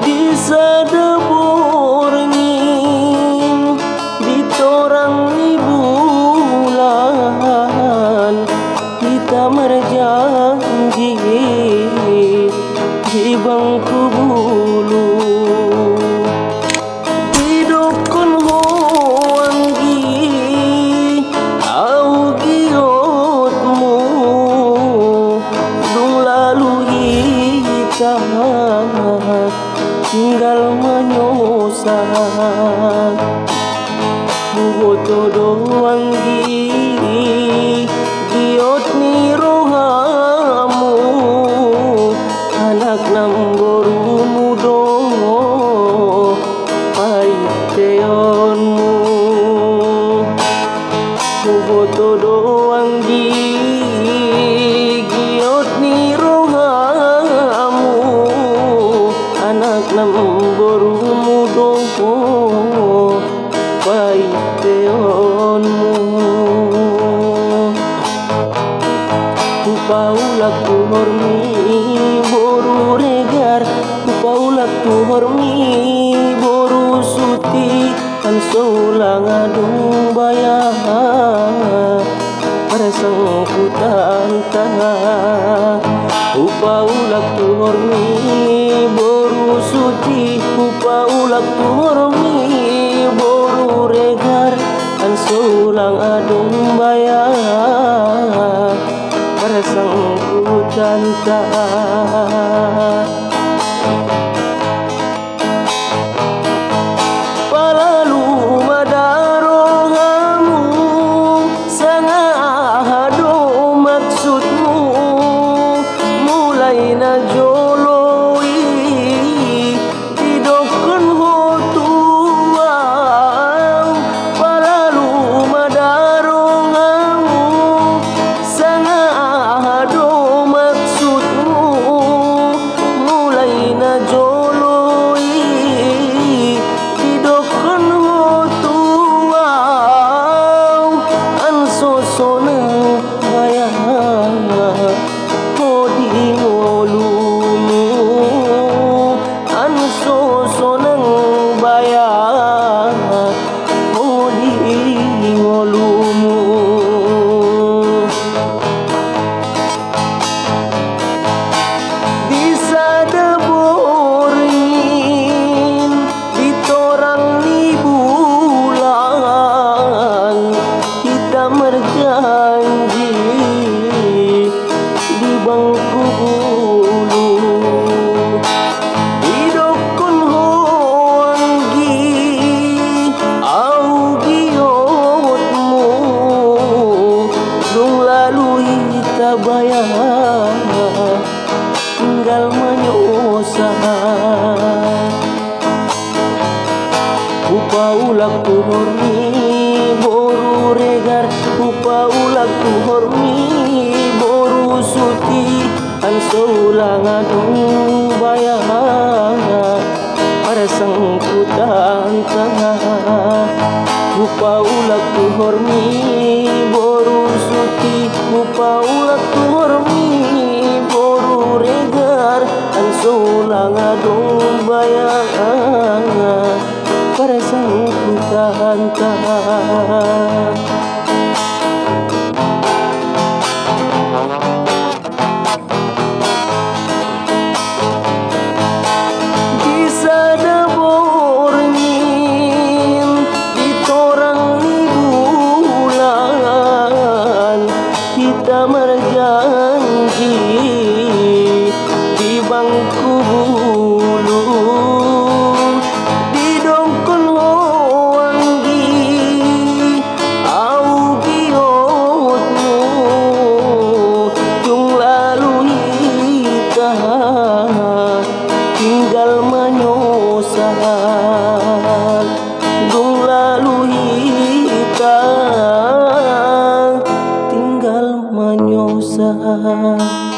di sadebur angin, di torang ni bulan, kita berjanji di bangku bulu. Di dukun hoanggi au giotmu, dung lalu kita tinggal menyosak. Buboto doang giot ni rohamu, anak namboru mudo paiteonmu. Buboto doang giot ni rohamu, anak namboru mudo paiteonmu. Upaulak tu hormi boru regar, upaulak tu hormi boru suti, kan solang adung bayar persangkutan tanah. Upaulak tu hormi boru suti, upaulak tu hormi boru regar, kan solang adung bayar persangkutan tanah. Palalu madarohamu, sangahado maksudmu, mulai na joloi di dokun hotuang. Palalu madarohamu, sangahado maksudmu, mulai na joloi di dokun hotuang. An sosona bayang hodi ngolumu, an sosonang bayang hodi ngolumu. Di sadebur angin, di torang ni bulan, kita berjanji di bangku bulu. Di dukun hoanggi au giotmu, dung lalu kita bayar tinggal menyosak. Upaulak tu hormi boru regar, upaulak tu hormi boru suti, kan solang adung bayar persangkutan tanah. Upaulak tu hormi boru suti, upaulak tu hormi boru regar, kan solang adung bayar persangkutan tanah. Di sadebur angin, di torang ni bulan, kita berjanji di bangku bulu. Di dongkon hoanggi au giotmu, dung lalu kita tinggal menyosak. Dung lalu kita tinggal menyosak.